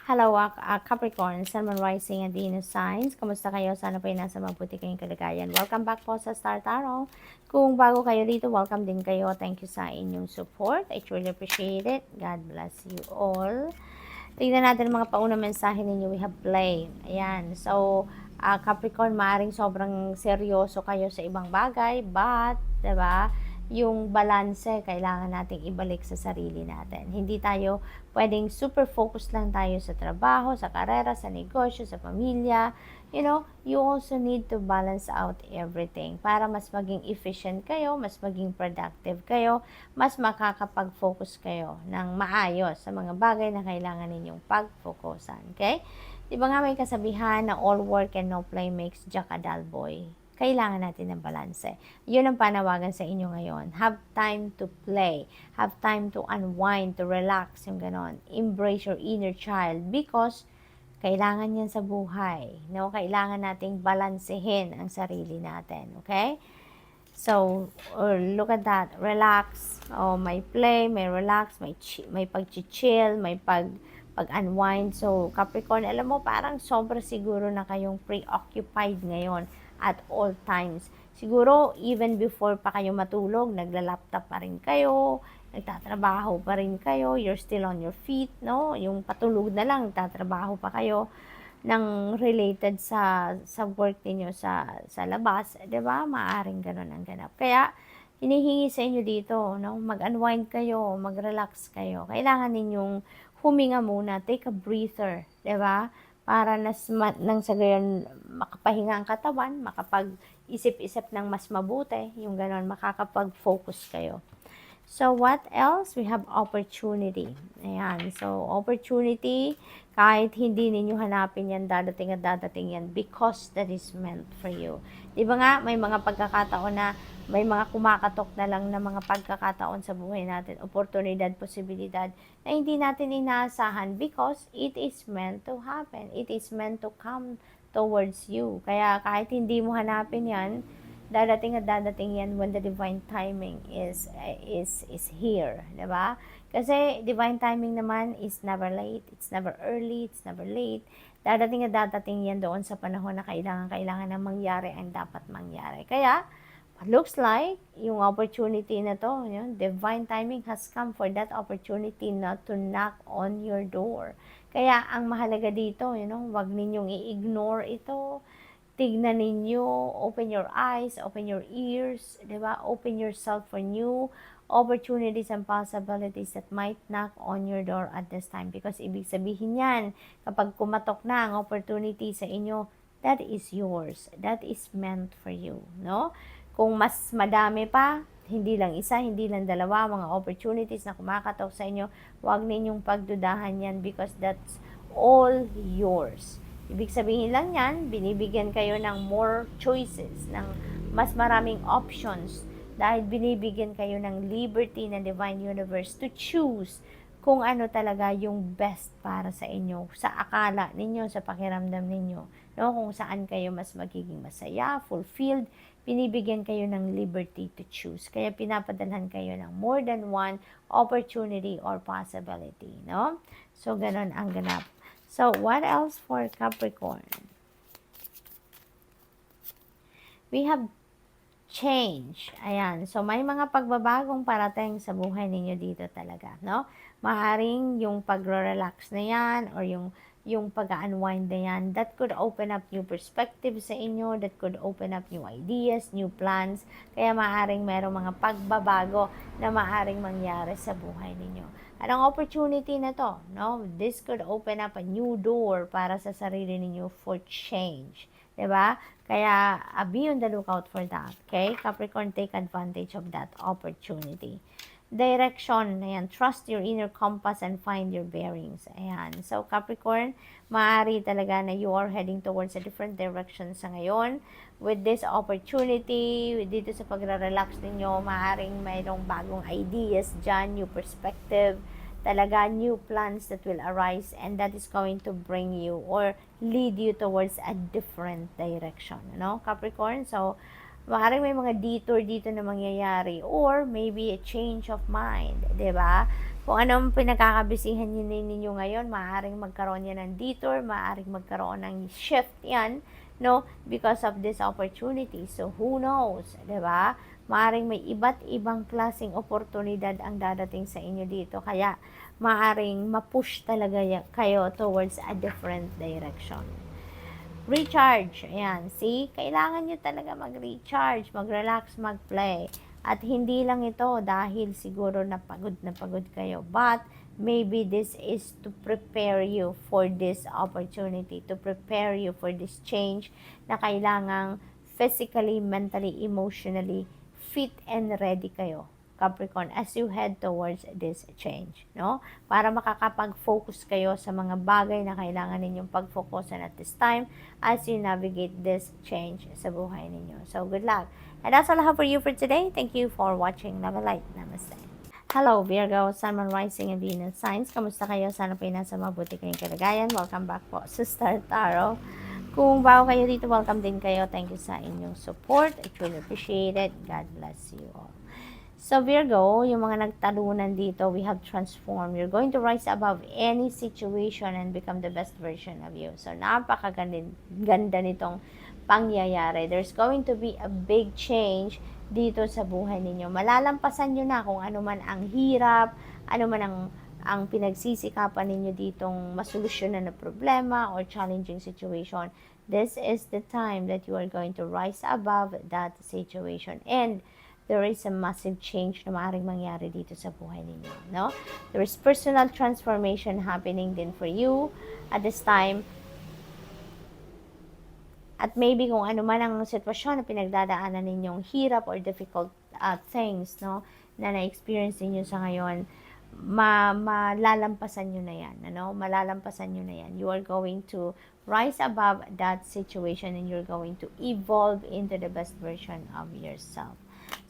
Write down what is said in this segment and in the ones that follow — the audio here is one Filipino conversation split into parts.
Hello, Capricorn, Sun, Moon, Rising, and Venus signs. Kamusta kayo? Sana po ay nasa mabuti kayong kalagayan. Welcome back po sa Star Tarot. Kung bago kayo dito, welcome din kayo. Thank you sa inyong support. I truly appreciate it. God bless you all. Tingnan natin ang mga paunang mensahe ninyo. We have blame. Ayan. So, Capricorn, maaring sobrang seryoso kayo sa ibang bagay, but, diba, yung balanse, kailangan nating ibalik sa sarili natin. Hindi tayo pwedeng super focus lang tayo sa trabaho, sa karera, sa negosyo, sa pamilya. You know, you also need to balance out everything para mas maging efficient kayo, mas maging productive kayo, mas makakapag-focus kayo ng maayos sa mga bagay na kailangan ninyong pag-focusan. Okay? Di ba nga may kasabihan na all work and no play makes Jack a dull boy? Kailangan natin ng balanse. Yun ang panawagan sa inyo ngayon. Have time to play. Have time to unwind, to relax, yung ganon. Embrace your inner child because kailangan yan sa buhay. No? Kailangan nating balansehin ang sarili natin. Okay? So, look at that. Relax. Oh, may play, may relax, may pag-chill, may pag-unwind. So, Capricorn, alam mo, parang sobra siguro na kayong preoccupied ngayon at all times. Siguro, even before pa kayo matulog, nagla-laptop pa rin kayo, nagtatrabaho pa rin kayo, you're still on your feet, no? Yung patulog na lang, nagtatrabaho pa kayo ng related sa work niyo sa labas, 'di ba? Maaring ganoon ang ganap. Kaya hinihingi sa inyo dito, no? Mag-unwind kayo, mag-relax kayo. Kailangan ninyong huminga muna, take a breather, 'di ba? Para nang sa gayon makapahinga ang katawan, makapag-isip-isip ng mas mabuti, yung ganoon, makakapag-focus kayo. So, what else? We have opportunity. Ayan. So, opportunity, kahit hindi ninyo hanapin yan, dadating at dadating yan because that is meant for you. Di ba nga, may mga pagkakataon na may mga kumakatok na lang na mga pagkakataon sa buhay natin, oportunidad, posibilidad, na hindi natin inaasahan because it is meant to happen. It is meant to come towards you. Kaya kahit hindi mo hanapin yan, dadating at dadating yan when the divine timing is here, 'di ba? Kasi divine timing naman is never late, it's never early, it's never late. Dadating at dadating yan doon sa panahon na kailangan na mangyari ang dapat mangyari. Kaya looks like yung opportunity na to, yun, divine timing has come for that opportunity not to knock on your door. Kaya ang mahalaga dito, wag ninyong i-ignore ito. Tignan ninyo, open your eyes, open your ears, 'di ba? Open yourself for new opportunities and possibilities that might knock on your door at this time. Because ibig sabihin yan, kapag kumatok na ang opportunity sa inyo, that is yours. That is meant for you, no? Kung mas madami pa, hindi lang isa, hindi lang dalawa, mga opportunities na kumakatok sa inyo, huwag ninyong pagdudahan yan because that's all yours. Ibig sabihin lang yan, binibigyan kayo ng more choices, ng mas maraming options dahil binibigyan kayo ng liberty ng Divine Universe to choose kung ano talaga yung best para sa inyo, sa akala ninyo, sa pakiramdam ninyo, no? Kung saan kayo mas magiging masaya, fulfilled, binibigyan kayo ng liberty to choose. Kaya pinapadalhan kayo ng more than one opportunity or possibility, no? So, ganon ang ganap. So, what else for Capricorn? We have change. Ayan. So, may mga pagbabagong parating sa buhay ninyo dito talaga, no? Maaaring yung pagre-relax na yan or yung pag-unwind na yan, that could open up new perspectives sa inyo, that could open up new ideas, new plans. Kaya maaaring merong mga pagbabago na maaaring mangyari sa buhay ninyo. At ang opportunity na to, no? This could open up a new door para sa sarili ninyo for change. Diba? Kaya, be on the lookout for that. Okay? Capricorn, take advantage of that opportunity. Direction, ayan, trust your inner compass and find your bearings. Ayan. So, Capricorn, maaari talaga na you are heading towards a different direction sa ngayon. With this opportunity, dito sa pagre-relax ninyo, maaaring mayroong bagong ideas dyan, new perspective, talaga new plans that will arise and that is going to bring you or lead you towards a different direction, no, Capricorn? So, maaaring may mga detour dito na mangyayari or maybe a change of mind, 'di ba? Kung ano ang pinagkakabisihan ninyo ngayon, maaaring magkaroon yan ng detour, maaaring magkaroon ng shift yan, no? Because of this opportunity. So, who knows, di ba? Maaaring may iba't ibang klaseng oportunidad ang dadating sa inyo dito. Kaya, maaaring ma-push talaga kayo towards a different direction. Recharge. Ayan. See? Kailangan nyo talaga mag-recharge, mag-relax, mag-play. At hindi lang ito dahil siguro na pagod kayo. But, maybe this is to prepare you for this opportunity, to prepare you for this change na kailangang physically, mentally, emotionally fit and ready kayo, Capricorn, as you head towards this change, no? Para makakapag-focus kayo sa mga bagay na kailangan ninyong pag-focusan at this time as you navigate this change sa buhay ninyo. So, good luck. And that's all I have for you for today. Thank you for watching. Love and light. Namaste. Hello, Virgo, Sun, Moon, Rising, and Venus signs. Kamusta kayo? Sana po nasa mabuti kayong kalagayan. Welcome back po sa Star Tarot. Kung bago kayo dito, welcome din kayo. Thank you sa inyong support. I truly appreciate it. God bless you all. So Virgo, yung mga nagtalunan dito, we have transformed. You're going to rise above any situation and become the best version of you. So napakaganda nitong pangyayari. There's going to be a big change dito sa buhay ninyo. Malalampasan nyo na kung ano man ang hirap, ano man ang pinagsisikapan ninyo ditong masolusyonan na problema or challenging situation. This is the time that you are going to rise above that situation. And there is a massive change na maaaring mangyari dito sa buhay ninyo, no? There is personal transformation happening din for you at this time. At maybe kung ano man ang sitwasyon na pinagdadaanan ninyong hirap or difficult things, no, na na-experience niyo sa ngayon, malalampasan nyo na yan, ano? Malalampasan nyo na yan. You are going to rise above that situation and you're going to evolve into the best version of yourself.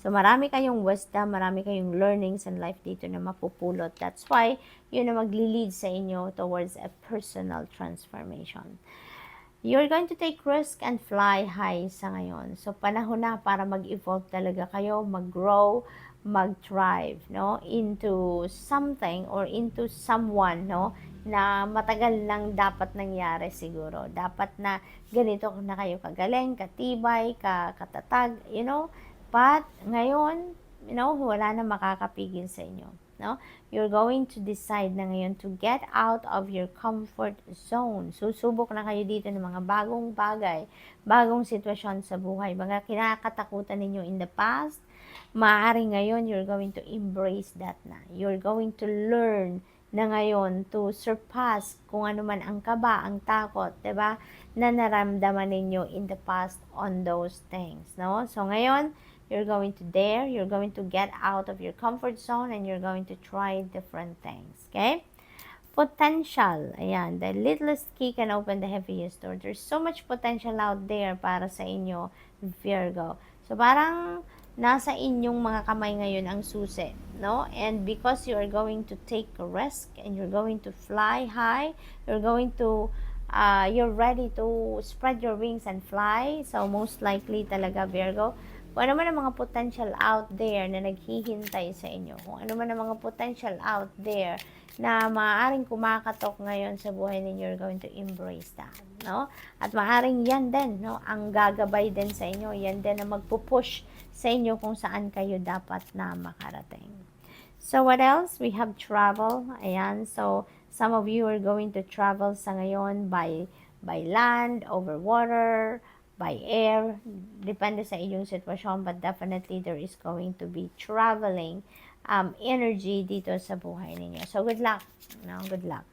So, marami kayong wisdom, marami kayong learnings in life dito na mapupulot. That's why, yun na magli-lead sa inyo towards a personal transformation. You're going to take risk and fly high sa ngayon. So, panahon na para mag-evolve talaga kayo, mag-grow, mag-thrive, no? Into something or into someone, no? Na matagal nang dapat nangyari siguro. Dapat na ganito na kayo kagaling, katibay, katatag, you know? But, ngayon, you know, wala na makakapigil sa inyo. No? You're going to decide na ngayon to get out of your comfort zone. Susubok na kayo dito ng mga bagong bagay, bagong sitwasyon sa buhay, mga kinakatakutan ninyo in the past. Maaring ngayon, you're going to embrace that na. You're going to learn na ngayon to surpass kung ano man ang kaba, ang takot, diba? Na naramdaman ninyo in the past on those things, no? So ngayon, you're going to dare, you're going to get out of your comfort zone, and you're going to try different things, okay? Potential, ayan, the littlest key can open the heaviest door. There's so much potential out there para sa inyo, Virgo. So parang nasa inyong mga kamay ngayon ang susi, no? And because you are going to take a risk and you're going to fly high, you're going to you're ready to spread your wings and fly. So most likely talaga, Virgo, kung ano man ang mga potential out there na naghihintay sa inyo, kung ano man ang mga potential out there na maaaring kumakatok ngayon sa buhay ninyo, you're going to embrace that, no? At maaaring yan din, no, ang gagabay din sa inyo, yan din na magpupush sa inyo kung saan kayo dapat na makarating. So what else? We have travel. Ayan, so some of you are going to travel sa ngayon by land, over water, by air, depende sa iyong sitwasyon, but definitely there is going to be traveling energy dito sa buhay ninyo. So, good luck. No? Good luck.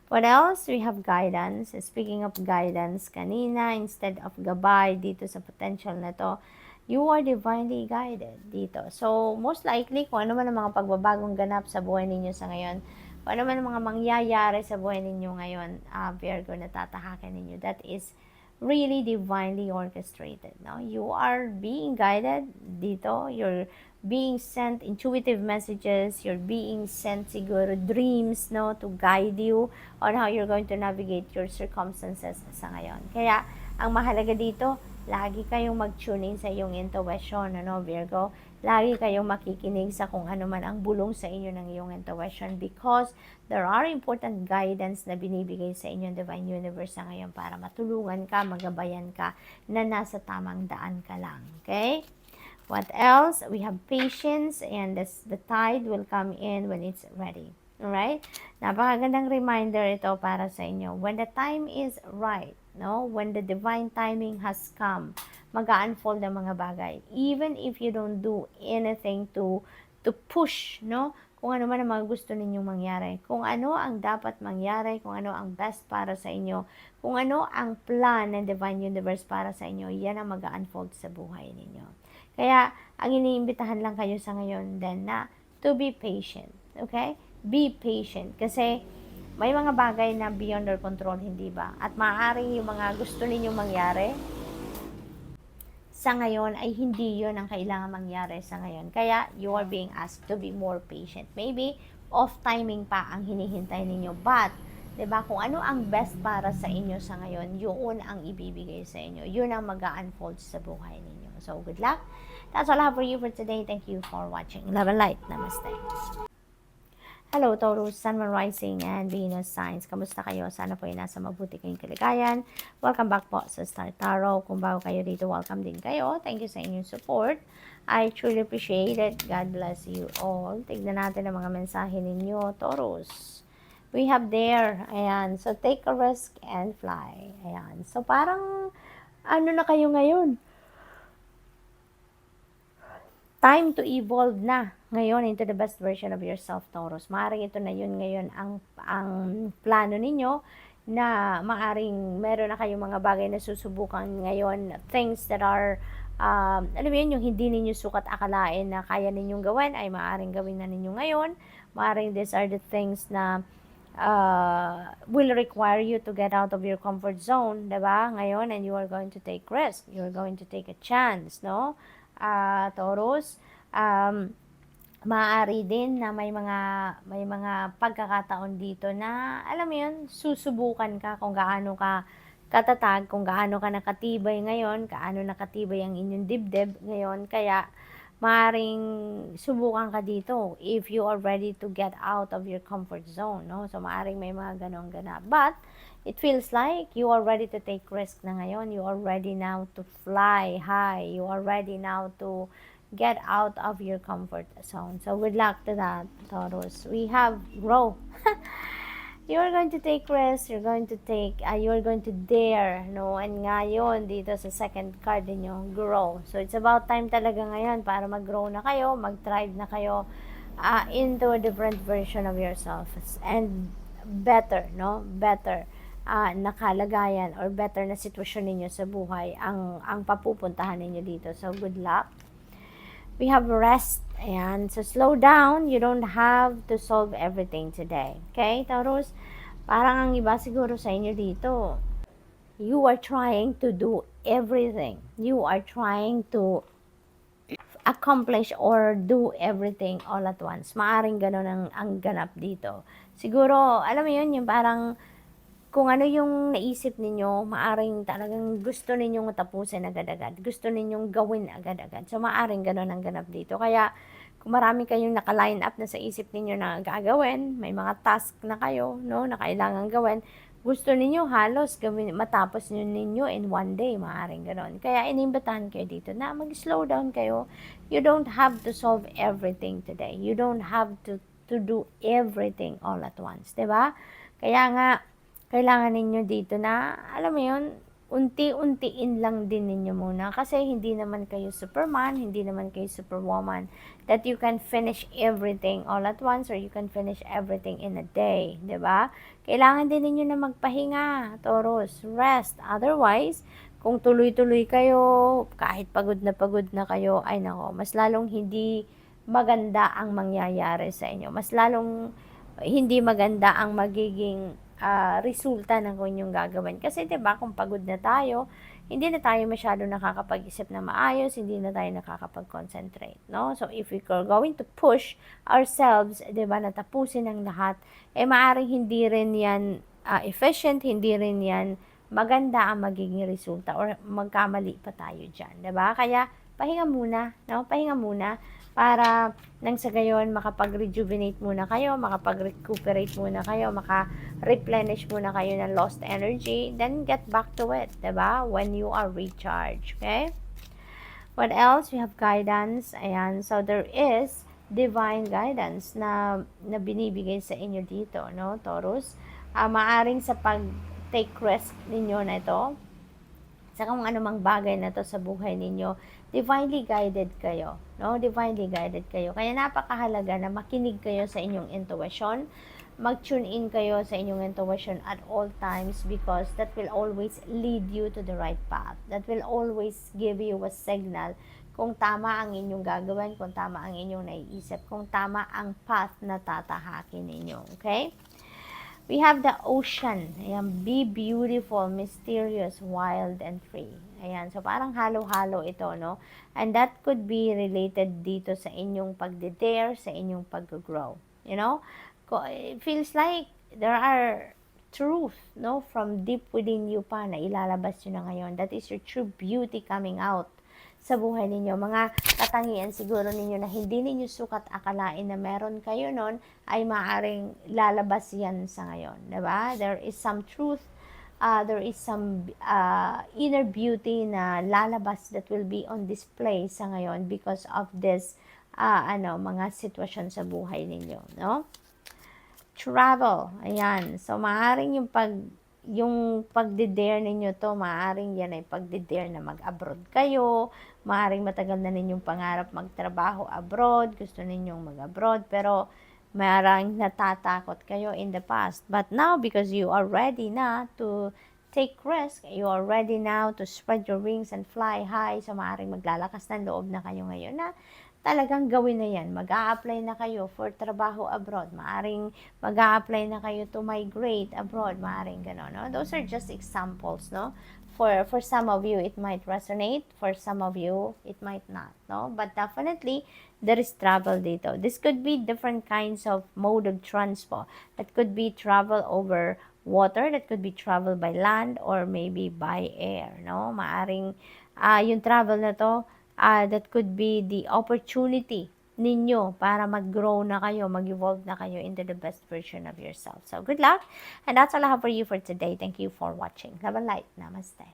What else? We have guidance. Speaking of guidance, kanina, instead of gabay dito sa potential na to, you are divinely guided dito. So, most likely, kung ano man ang mga pagbabagong ganap sa buhay ninyo sa ngayon, kung ano man ang mga mangyayari sa buhay ninyo ngayon, Virgo, na tatahakin ninyo, that is really divinely orchestrated, no? You are being guided dito, you're being sent intuitive messages, you're being sent siguro dreams, no, to guide you on how you're going to navigate your circumstances sa ngayon. Kaya, ang mahalaga dito, lagi kayong mag-tune in sa iyong intuition, ano, Virgo? lagi kayong makikinig sa kung ano man ang bulong sa inyo ng iyong intuition, because there are important guidance na binibigay sa inyo ng Divine Universe sa ngayon para matulungan ka, magabayan ka na nasa tamang daan ka lang. Okay? What else? We have patience, and the tide will come in when it's ready. Alright? Napakagandang reminder ito para sa inyo. When the time is right, no? When the divine timing has come, mag-unfold ang mga bagay. Even if you don't do anything to push, no? Kung ano man ang mga gusto ninyong mangyari. Kung ano ang dapat mangyari, kung ano ang best para sa inyo, kung ano ang plan ng Divine Universe para sa inyo, yan ang mag-unfold sa buhay ninyo. Kaya, ang iniimbitahan lang kayo sa ngayon then na to be patient. Okay? Be patient. Kasi, may mga bagay na beyond your control, hindi ba? At maaaring yung mga gusto ninyong mangyari, sa ngayon ay hindi yon ang kailangan mangyari sa ngayon. Kaya, you are being asked to be more patient. Maybe, off timing pa ang hinihintay ninyo. But, diba, kung ano ang best para sa inyo sa ngayon, yun ang ibibigay sa inyo. Yun ang mag-unfold sa buhay ninyo. So, good luck. That's all I have for you for today. Thank you for watching. Love and light. Namaste. Hello, Taurus, Sun, Moon, Rising, and Venus signs. Kamusta kayo? Sana po ay nasa mabuti kayong kalagayan. Welcome back po sa Star Tarot. Kung bago kayo dito, welcome din kayo. Thank you sa inyong support. I truly appreciate it. God bless you all. Tignan natin ang mga mensahe ninyo, Taurus. We have there. Ayan. So, take a risk and fly. Ayan. So, parang, ano na kayo ngayon? Time to evolve na ngayon into the best version of yourself, Taurus. Maaring ito na yun ngayon ang plano ninyo, na maaring meron na kayong mga bagay na susubukan ngayon, things that are, alam mo yun, yung hindi ninyo sukat akalain na kaya ninyong gawin, ay maaring gawin na ninyo ngayon. Maaring these are the things na will require you to get out of your comfort zone, diba? Ngayon, and you are going to take risk. You are going to take a chance, no? Taurus, maaari din na may mga pagkakataon dito na, alam mo yun, susubukan ka kung gaano ka katatag, kung gaano ka nakatibay ngayon, gaano nakatibay ang inyong dibdib ngayon. Kaya, maaring subukan ka dito if you are ready to get out of your comfort zone, no? So, maaring may mga ganong ganap. But, it feels like you are ready to take risk na ngayon. You are ready now to fly high. You are ready now to get out of your comfort zone. So, good luck to that, Taurus. We have grow. You are going to take risk. You're going to dare, no? And ngayon, dito sa second card niyo, grow. So, it's about time talaga ngayon para mag-grow na kayo, mag-thrive na kayo into a different version of yourself. And better, no? Better na kalagayan or better na sitwasyon ninyo sa buhay ang papupuntahan ninyo dito. So, good luck. We have rest. Ayan. So, slow down. You don't have to solve everything today. Okay, Taurus? Parang ang iba siguro sa inyo dito, you are trying to do everything. You are trying to accomplish or do everything all at once. Maaring ganun ang ganap dito. Siguro, alam mo yun, yung parang kung ano yung naisip ninyo, maaring talagang gusto ninyong tapusin agad-agad. Gusto ninyong gawin agad-agad. So, maaring ganun ang ganap dito. Kaya, kung marami kayong naka-line up na sa isip ninyo na gagawin, may mga task na kayo, no, na kailangan gawin, gusto ninyo halos gawin, matapos ninyo in one day, maaring ganun. Kaya, inimbitahan kayo dito na mag-slow down kayo. You don't have to solve everything today. You don't have to do everything all at once. Diba? Kaya nga, kailangan ninyo dito na, alam mo yun, unti-untiin lang din ninyo muna. Kasi hindi naman kayo Superman, hindi naman kayo Superwoman, that you can finish everything all at once or you can finish everything in a day. Diba? Kailangan din ninyo na magpahinga, Taurus. Rest. Otherwise, kung tuloy-tuloy kayo, kahit pagod na kayo, ay nako, mas lalong hindi maganda ang mangyayari sa inyo. Mas lalong hindi maganda ang magiging resulta ng inyong gagawin. Kasi 'di ba, kung pagod na tayo, hindi na tayo masyado nakakapag-isip na maayos, hindi na tayo nakakapag-concentrate, no? So if we are going to push ourselves, 'di ba, na tapusin ang lahat, maaring hindi rin 'yan efficient, hindi rin 'yan maganda ang magiging resulta or magkamali pa tayo diyan, 'di ba? Kaya pahinga muna, no? Pahinga muna para nang sa gayon makapag-rejuvenate muna kayo, makapag-recuperate muna kayo, maka-replenish muna kayo ng lost energy, then get back to it, diba? When you are recharged, okay? What else? We have guidance. Ayan. So, there is divine guidance na binibigay sa inyo dito, no, Taurus? Maaring sa pag-take risk ninyo na ito, sa kung anumang bagay na to sa buhay ninyo, divinely guided kayo, no? Divinely guided kayo. Kaya napakahalaga na makinig kayo sa inyong intuition, mag-tune in kayo sa inyong intuition at all times because that will always lead you to the right path. That will always give you a signal kung tama ang inyong gagawin, kung tama ang inyong naiisip, kung tama ang path na tatahakin ninyo. Okay? We have the ocean. Ayan, be beautiful, mysterious, wild, and free. Ayan, so parang halo-halo ito, no? And that could be related dito sa inyong pagde-dare, sa inyong pag-grow. You know? It feels like there are truth, no? From deep within you pa na ilalabas nyo na ngayon. That is your true beauty coming out sa buhay ninyo. Mga katangian siguro ninyo na hindi ninyo sukat akalain na meron kayo nun, ay maaring lalabas yan sa ngayon. Diba? There is some truth, there is some inner beauty na lalabas that will be on display sa ngayon because of this mga sitwasyon sa buhay ninyo. No? Travel. Ayan. So, maaring yung pagde-dare ninyo to, maaring yan ay pagde-dare na mag-abroad kayo, maaring matagal na ninyong pangarap magtrabaho abroad, gusto ninyong mag-abroad, pero maaaring natatakot kayo in the past. But now, because you are ready na to take risk, you are ready now to spread your wings and fly high, so maaaring maglalakas ng loob na kayo ngayon na talagang gawin na yan. Mag-a-apply na kayo for trabaho abroad. Maaring mag-a-apply na kayo to migrate abroad. Maaring gano'n, no? Those are just examples, no? For some of you, it might resonate. For some of you, it might not, no? But definitely, there is travel dito. This could be different kinds of mode of transport. That could be travel over water, that could be travel by land, or maybe by air, no? Maaring yung travel na to, that could be the opportunity ninyo para mag-grow na kayo, mag-evolve na kayo into the best version of yourself. So, good luck. And that's all I have for you for today. Thank you for watching. Love and light. Namaste.